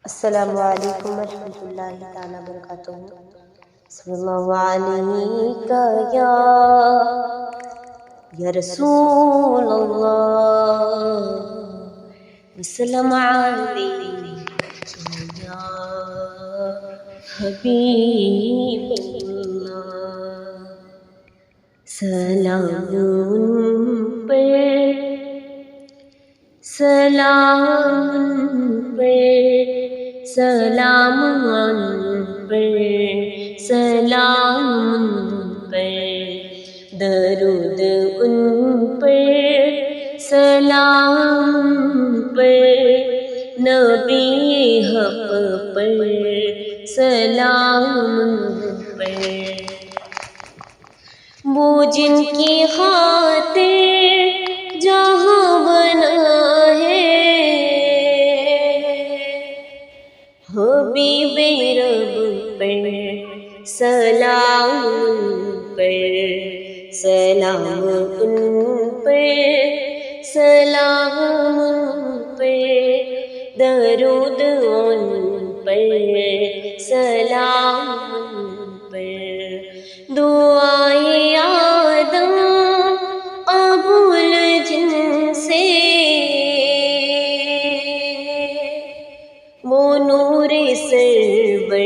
السلام علیکم ورحمۃ اللہ تعالیٰ وبرکاتہ۔ صلی اللہ علیہ یا رسول اللہ، وسلم علیہ یا حبیب اللہ۔ سلام ان پہ، سلام ان پہ، سلام ان پہ، سلام ان پہ، درود ان پہ، سلام ان پہ، نبی حق پہ، سلام ان پہ، وہ جن کی خاطر جہاں بنا ہے، حبیب رب پہ، سلام ان پہ، سلام ان پہ، سلام ان پہ، درود ان پہ، سلام ان پہ، دعائیں آدم قبول جن سے، وہ نور سرور،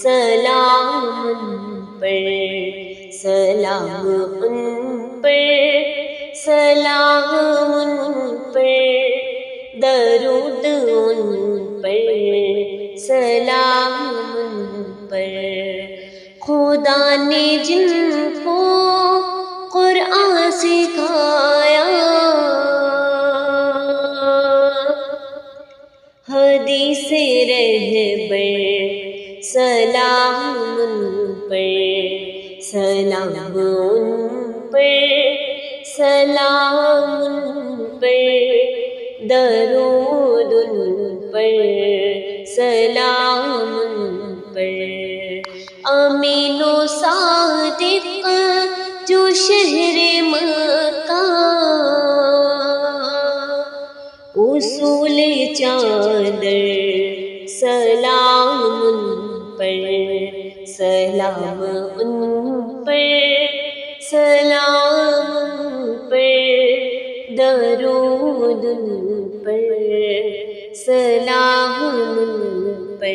سلام ان پہ، سلام ان پہ، سلام ان پہ، درود ان پہ، سلام ان پہ، خدا نے جن کو قرآن سکھایا، حدیث رہبر، سلام ان پہ، سلام ان پہ، سلام ان پہ، درود ان پہ، سلام ان پہ، امین و صادق جو شہر مکہ، اصول چادر، سلام ان پہ، سلام ان پہ، سلام ان پہ، درود ان پہ، سلام ان پہ،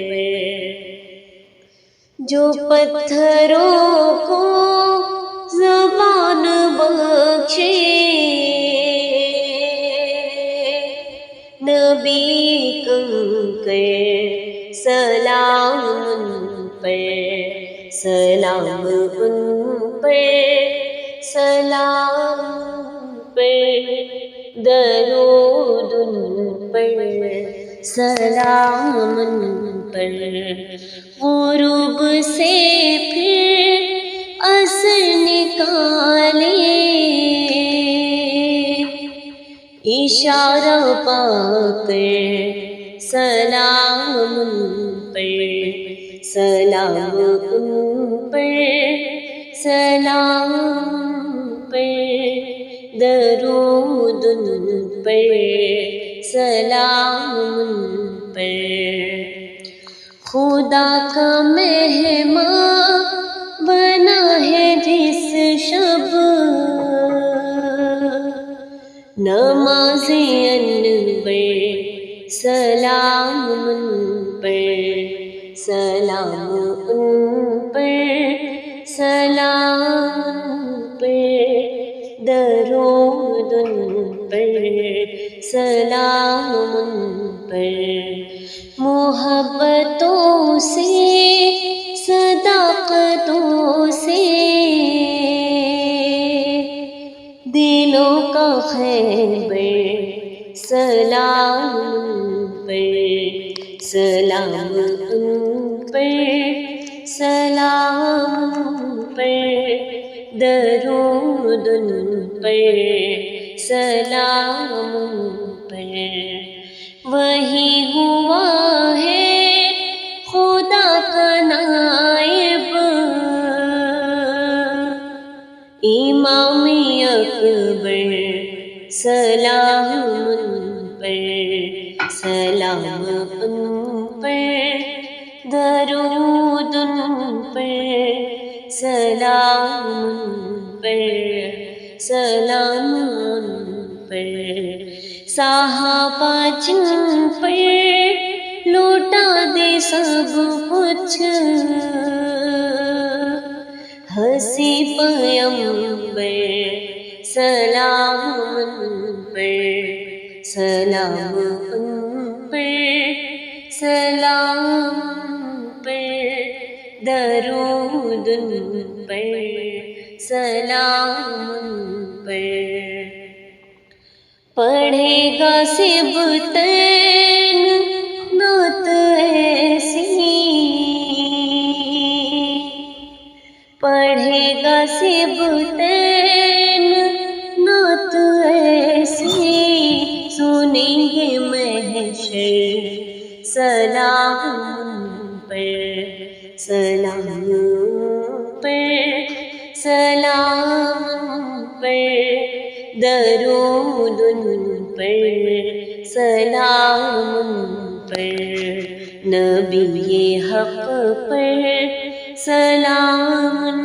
جو پتھروں کو زبان بخشے، نبی کنکر، سلام ان پہ، سلام ان پہ، سلام ان پہ، درود ان پہ، سلام ان پہ، غروب سے پھر عصر نکالے، اشارہ پا کر، سلام ان پہ، سلام ان پہ، سلام ان پہ، درود ان پہ، سلام ان پہ، خدا کا مہمان بنا ہے جس شب، نماز انور، سلام ان پہ، سلام ان پہ، سلام ان پہ، درود ان پہ، سلام ان پہ، محبتوں سے صداقتوں سے دلوں کا خیبر، سلام ان پہ، سلام ان پہ، سلام ان پہ، درود ان پہ، سلام ان پہ، وہی ہوا ہے خدا کا نائب، امام اکبر، سلام ان پہ، سلام ان پر درود ان پر سلام ان پر سلام ان پر صحابہ جن پر لوٹا دے سب کچھ ہنسی پیمبر سلام ان پر سلام ان پر سلام ان پر درود ان پر سلام ان پر پڑھے گا سبتین نعت ایسی پڑھے گا سبتین نعت ایسی سنیں گے محشر سلام پر سلام پر سلام پر درود پر سلام پر نبی حق پر سلام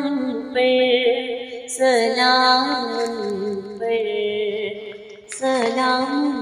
پر سلام پر سلام